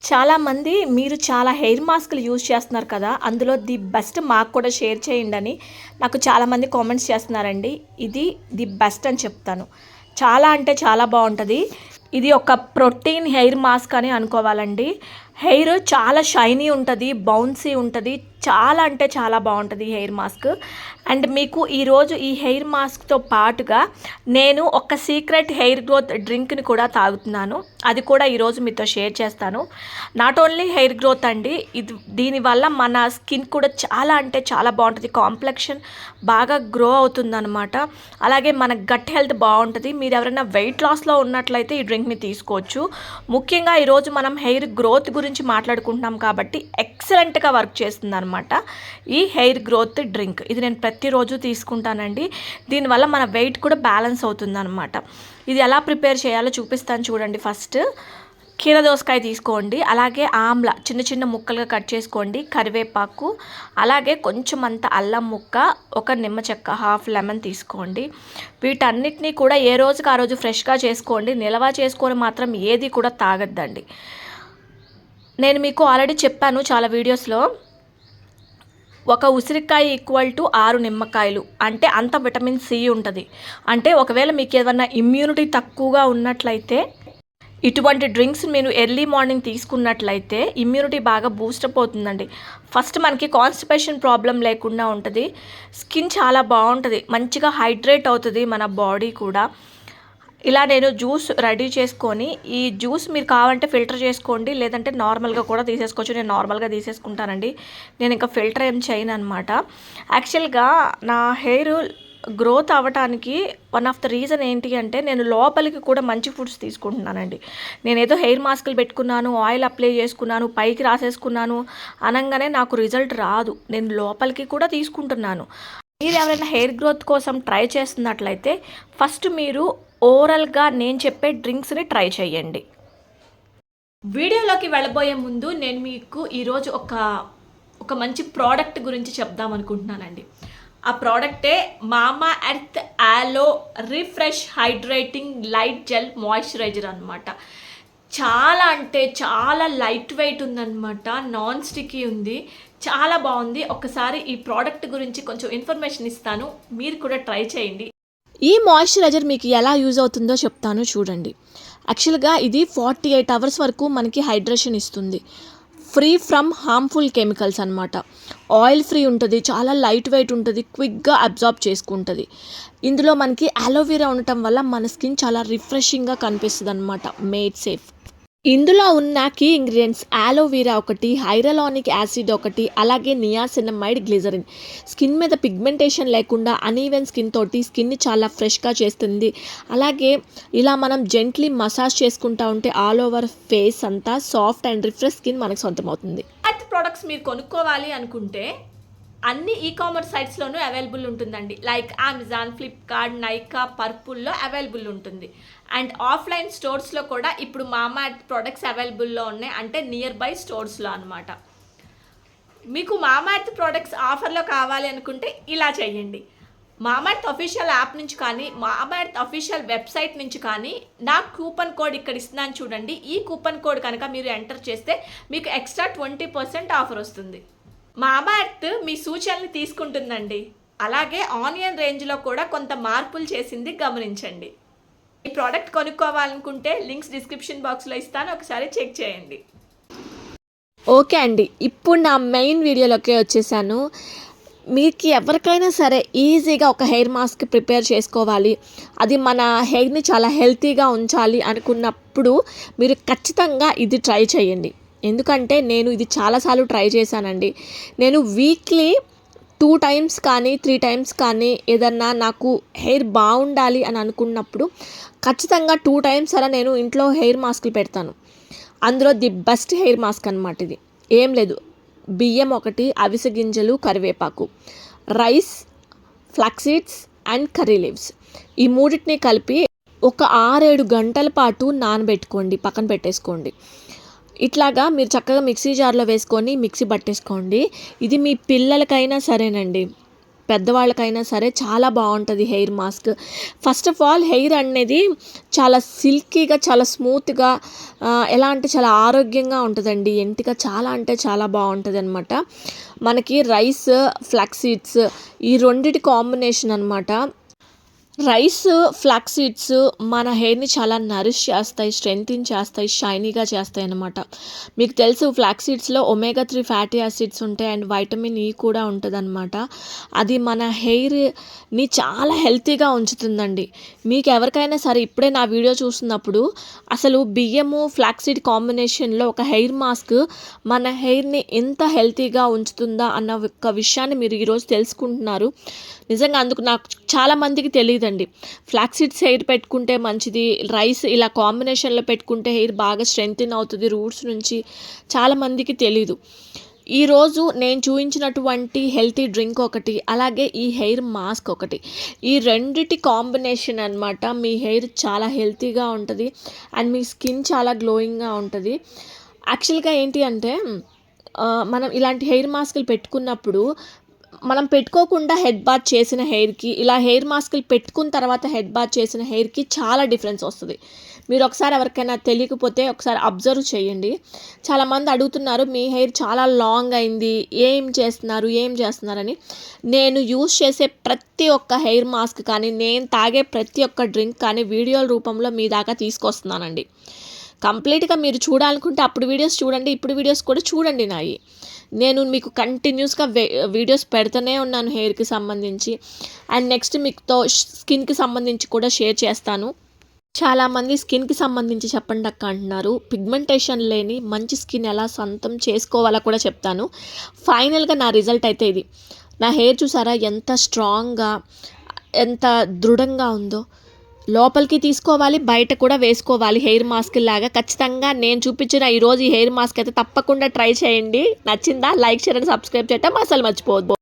చాలామంది మీరు చాలా హెయిర్ మాస్కులు యూజ్ చేస్తున్నారు కదా! అందులో ది బెస్ట్ మాకు కూడా షేర్ చేయండని నాకు చాలామంది కామెంట్స్ చేస్తున్నారండి. ఇది ది బెస్ట్ అని చెప్తాను. చాలా అంటే చాలా బావుంటది. ఇది ఒక ప్రోటీన్ హెయిర్ మాస్క్ అని అనుకోవాలండి. హెయిర్ చాలా షైనీ ఉంటది. బౌన్సీ ఉంటది. చాలా అంటే చాలా బావుంటది ఈ హెయిర్ మాస్క్. అండ్ మీకు ఈరోజు ఈ హెయిర్ మాస్క్‌తో పాటుగా నేను ఒక సీక్రెట్ హెయిర్ గ్రోత్ డ్రింక్‌ని కూడా తాగుతున్నాను. అది కూడా ఈరోజు మీతో షేర్ చేస్తాను. నాట్ ఓన్లీ హెయిర్ గ్రోత్ అండి. దీనివల్ల మన స్కిన్ కూడా చాలా అంటే చాలా బావుంటది. కాంప్లెక్షన్ బాగా గ్రో అవుతుందనమాట. అలాగే మన గట్ హెల్త్ బావుంటది. మీరు ఎవరైనా వెయిట్ లాస్‌లో ఉన్నట్లయితే ఈ డ్రింక్‌ని తీసుకోవచ్చు. ముఖ్యంగా ఈరోజు మనం హెయిర్ గ్రోత్ గురించి మాట్లాడుకుంటున్నాం కాబట్టి ఎక్సలెంట్‌గా వర్క్ చేస్తుందనమాట ఈ హెయిర్ గ్రోత్ డ్రింక్. ఇది నేను ప్రతిరోజు తీసుకుంటానండి. దీనివల్ల మన వెయిట్ కూడా బ్యాలెన్స్ అవుతుందనమాట. ఇది ఎలా ప్రిపేర్ చేయాలో చూపిస్తాను చూడండి. ఫస్ట్ కీర దోసకాయ తీసుకోండి. అలాగే ఆమ్ల చిన్న చిన్న ముక్కలుగా కట్ చేసుకోండి. కరివేపాకు, అలాగే కొంచెం అంత అల్లం ముక్క, ఒక నిమ్మ చెక్క, హాఫ్ లెమన్ తీసుకోండి. వీటన్నిటినీ కూడా ఏ రోజుకి ఆ రోజు ఫ్రెష్గా చేసుకోండి. నిల్వ చేసుకొని మాత్రం ఏది కూడా తాగొద్దండి. నేను మీకు ఆల్రెడీ చెప్పాను చాలా వీడియోస్లో, ఒక ఉసిరికాయ ఈక్వల్ టు 6 నిమ్మకాయలు అంటే అంత విటమిన్ సి ఉంటుంది. అంటే ఒకవేళ మీకు ఏదైనా ఇమ్యూనిటీ తక్కువగా ఉన్నట్లయితే ఇటువంటి డ్రింక్స్ మీరు ఎర్లీ మార్నింగ్ తీసుకున్నట్లయితే ఇమ్యూనిటీ బాగా బూస్టప్ అవుతుందండి. ఫస్ట్ మనకి కాన్స్టిపేషన్ ప్రాబ్లం లేకుండా ఉంటుంది. స్కిన్ చాలా బాగుంటుంది. మంచిగా హైడ్రేట్ అవుతుంది మన బాడీ కూడా. ఇలా నేను జ్యూస్ రెడీ చేసుకొని, ఈ జ్యూస్ మీరు కావాలంటే ఫిల్టర్ చేసుకోండి, లేదంటే నార్మల్గా కూడా తీసేసుకోవచ్చు. నేను నార్మల్గా తీసేసుకుంటానండి. నేను ఇంకా ఫిల్టర్ ఏం చేయను అనమాట. యాక్చువల్గా నా హెయిర్ గ్రోత్ అవ్వటానికి వన్ ఆఫ్ ద రీజన్ ఏంటి అంటే, నేను లోపలికి కూడా మంచి ఫుడ్స్ తీసుకుంటున్నానండి. నేనేదో హెయిర్ మాస్కులు పెట్టుకున్నాను, ఆయిల్ అప్లై చేసుకున్నాను, పైకి రాసేసుకున్నాను అనగానే నాకు రిజల్ట్ రాదు. నేను లోపలికి కూడా తీసుకుంటున్నాను. మీరు ఎవరైనా హెయిర్ గ్రోత్ కోసం ట్రై చేస్తున్నట్లయితే ఫస్ట్ మీరు ఓవరాల్గా నేను చెప్పే డ్రింక్స్ని ట్రై చేయండి. వీడియోలోకి వెళ్ళబోయే ముందు నేను మీకు ఈరోజు ఒక మంచి ప్రోడక్ట్ గురించి చెప్దాం అనుకుంటున్నానండి. ఆ ప్రోడక్టే మామా ఎర్త్ ఆలో refresh hydrating light gel moisturiser అనమాట. చాలా అంటే చాలా లైట్ వెయిట్ ఉందన్నమాట. నాన్ స్టిక్కీ ఉంది. చాలా బాగుంది. ఒకసారి ఈ ప్రోడక్ట్ గురించి కొంచెం ఇన్ఫర్మేషన్ ఇస్తాను, మీరు కూడా ట్రై చేయండి. ఈ మాయిశ్చరైజర్ మీకు ఎలా యూజ్ అవుతుందో చెప్తాను చూడండి. యాక్చువల్గా ఇది 48 అవర్స్ వరకు మనకి హైడ్రేషన్ ఇస్తుంది. ఫ్రీ ఫ్రమ్ హార్మ్ఫుల్ కెమికల్స్ అనమాట. ఆయిల్ ఫ్రీ ఉంటుంది. చాలా లైట్ వెయిట్ ఉంటుంది. క్విక్గా అబ్జార్బ్ చేసుకుంటుంది. ఇందులో మనకి అలోవెరా ఉండటం వల్ల మన స్కిన్ చాలా రిఫ్రెషింగ్గా కనిపిస్తుంది అనమాట. Made safe. ఇందులో ఉన్న కీ ఇంగ్రీడియంట్స్ అలోవెరా ఒకటి, హైరలానిక్ యాసిడ్ ఒకటి, అలాగే నియాసినమైడ్ గ్లిజరిన్. స్కిన్ మీద పిగ్మెంటేషన్ లేకుండా అనీవెన్ స్కిన్ తోటి స్కిన్ని చాలా ఫ్రెష్గా చేస్తుంది. అలాగే ఇలా మనం జెంట్లీ మసాజ్ చేసుకుంటా ఉంటే ఆల్ ఓవర్ ఫేస్ అంతా సాఫ్ట్ అండ్ రిఫ్రెష్ స్కిన్ మనకు సొంతమవుతుంది. అట్ ప్రొడక్ట్స్ మీరు కొనుక్కోవాలి అనుకుంటే అన్ని ఈ-కామర్స్ సైట్స్లోనూ అవైలబుల్ ఉంటుందండి. లైక్ అమెజాన్, ఫ్లిప్కార్ట్, నైకా, పర్పుల్లో అవైలబుల్ ఉంటుంది. అండ్ ఆఫ్లైన్ స్టోర్స్లో కూడా ఇప్పుడు మామా ఎర్త్ ప్రొడక్ట్స్ అవైలబుల్లో ఉన్నాయి. అంటే నియర్ బై స్టోర్స్లో అనమాట. మీకు మామా ఎర్త్ ప్రొడక్ట్స్ ఆఫర్లో కావాలి అనుకుంటే ఇలా చేయండి. మామా ఎర్త్ అఫీషియల్ యాప్ నుంచి కానీ, మామా ఎర్త్ అఫీషియల్ వెబ్సైట్ నుంచి కానీ నా కూపన్ కోడ్ ఇక్కడ ఇస్తున్నాను చూడండి. ఈ కూపన్ కోడ్ కనుక మీరు ఎంటర్ చేస్తే మీకు ఎక్స్ట్రా 20% ఆఫర్ వస్తుంది. మామా ఎర్త్ మీ సూచనలు తీసుకుంటుందండి. అలాగే ఆనియన్ రేంజ్లో కూడా కొంత మార్పులు చేసింది, గమనించండి. ఈ ప్రోడక్ట్ కొనుక్కోవాలనుకుంటే లింక్స్ డిస్క్రిప్షన్ బాక్స్లో ఇస్తాను, ఒకసారి చెక్ చేయండి. ఓకే అండి, ఇప్పుడు నా మెయిన్ వీడియోలోకి వచ్చేసాను. మీకు ఎవరికైనా సరే ఈజీగా ఒక హెయిర్ మాస్క్ ప్రిపేర్ చేసుకోవాలి, అది మన హెయిర్ని చాలా హెల్తీగా ఉంచాలి అనుకున్నప్పుడు మీరు ఖచ్చితంగా ఇది ట్రై చేయండి. ఎందుకంటే నేను ఇది చాలాసార్లు ట్రై చేశానండి. నేను వీక్లీ 2 టైమ్స్ కానీ 3 టైమ్స్ కానీ ఏదన్నా నాకు హెయిర్ బాగుండాలి అని అనుకున్నప్పుడు ఖచ్చితంగా 2 టైమ్స్ అలా నేను ఇంట్లో హెయిర్ మాస్క్లు పెడతాను. అందులో ది బెస్ట్ హెయిర్ మాస్క్ అనమాట ఇది. ఏం లేదు, బియ్యం ఒకటి, అవిసె గింజలు, కరివేపాకు, rice, flax seeds and curry leaves, ఈ మూడింటిని కలిపి ఒక 6-7 గంటల పాటు నానబెట్టుకోండి, పక్కన పెట్టేసుకోండి. ఇట్లాగా మీరు చక్కగా మిక్సీ జార్లో వేసుకొని మిక్సీ పట్టేసుకోండి. ఇది మీ పిల్లలకైనా సరేనండి, పెద్దవాళ్ళకైనా సరే చాలా బాగుంటుంది hair mask. First of all hair అనేది చాలా సిల్కీగా, చాలా స్మూత్గా, ఎలా అంటే చాలా ఆరోగ్యంగా ఉంటుందండి. ఎంటిక చాలా అంటే చాలా బాగుంటుంది అనమాట. మనకి రైస్, ఫ్లాక్స్ సీడ్స్ ఈ రెండిటి కాంబినేషన్ అనమాట. రైస్, ఫ్లాక్స్ సీడ్స్ మన హెయిర్‌ని చాలా నరిష్ చేస్తాయి, స్ట్రెంథెన్ చేస్తాయి, షైనీగా చేస్తాయన్నమాట. మీకు తెలుసు ఫ్లాక్స్ సీడ్స్‌లో ఒమేగా 3 ఫ్యాటీ యాసిడ్స్ ఉంటాయి అండ్ వైటమిన్ ఈ కూడా ఉంటదనమాట. అది మన హెయిర్‌ని చాలా హెల్తీగా ఉంచుతుందండి. మీకు ఎవరికైనా సరే ఇప్పుడే నా వీడియో చూస్తున్నప్పుడు అసలు బియ్యము, ఫ్లాక్స్ సీడ్ కాంబినేషన్‌లో ఒక హెయిర్ మాస్క్ మన హెయిర్‌ని ఎంత హెల్తీగా ఉంచుతుందా అన్న ఒక విషయాన్ని మీరు ఈరోజు తెలుసుకుంటున్నారు. నిజంగా అందుకు నాకు చాలా మందికి తెలీదండి. ఫ్లాక్స్ సీడ్స్ హెయిర్ పెట్టుకుంటే మంచిది, రైస్ ఇలా కాంబినేషన్‌లో పెట్టుకుంటే హెయిర్ బాగా స్ట్రెంథెన్ అవుతుంది రూట్స్ నుంచి, చాలా మందికి తెలీదు. ఈరోజు నేను చూయించినటువంటి హెల్తీ డ్రింక్ ఒకటి, అలాగే ఈ హెయిర్ మాస్క్ ఒకటి. ఈ రెండిటి కాంబినేషన్ అనమాట. మీ హెయిర్ చాలా హెల్తీగా ఉంటది అండ్ మీ స్కిన్ చాలా గ్లోయింగ్‌గా ఉంటది. యాక్చువల్‌గా ఏంటి అంటే మనం ఇలాంటి హెయిర్ మాస్కులు పెట్టుకున్నప్పుడు మనం పెట్టుకోకుండా హెడ్ బాత్ చేసిన హెయిర్‌కి, ఇలా హెయిర్ మాస్కులు పెట్టుకున్న తర్వాత హెడ్ బాత్ చేసిన హెయిర్‌కి చాలా డిఫరెన్స్ వస్తది. మీరు ఒకసారి ఎవరికైనా తెలియకపోతే ఒకసారి అబ్జర్వ్ చేయండి. చాలామంది అడుగుతున్నారు, మీ హెయిర్ చాలా లాంగ్ అయింది, ఏం చేస్తున్నారని. నేను యూజ్ చేసే ప్రతి ఒక్క హెయిర్ మాస్క్ కానీ, నేను తాగే ప్రతి ఒక్క డ్రింక్ కానీ వీడియోల రూపంలో మీ దాకా తీసుకొస్తున్నానండి. కంప్లీట్‌గా మీరు చూడాలనుకుంటే అప్పుడు వీడియోస్ చూడండి, ఇప్పుడు వీడియోస్ కూడా చూడండి నాయి. నేను మీకు కంటిన్యూస్‌గా వీడియోస్ పెడుతూనే ఉన్నాను హెయిర్‌కి సంబంధించి. అండ్ నెక్స్ట్ మీతో స్కిన్‌కి సంబంధించి కూడా షేర్ చేస్తాను. చాలామంది స్కిన్‌కి సంబంధించి చెప్పండి అక్క అంటున్నారు. పిగ్మెంటేషన్ లేని మంచి స్కిన్ ఎలా సొంతం చేసుకోవాలో కూడా చెప్తాను. ఫైనల్‌గా నా రిజల్ట్ అయితే ఇది. నా హెయిర్ చూసారా ఎంత స్ట్రాంగ్‌గా, ఎంత దృఢంగా ఉందో. లోపలికి తీసుకోవాలి, బయట కూడా వేసుకోవాలి హెయిర్ మాస్క్‌లాగా. ఖచ్చితంగా నేను చూపించిన ఈరోజు ఈ హెయిర్ మాస్క్ అయితే తప్పకుండా ట్రై చేయండి. నచ్చిందా? లైక్, షేర్ అండ్ సబ్స్క్రైబ్ చేయటం అసలు మర్చిపోవద్దు.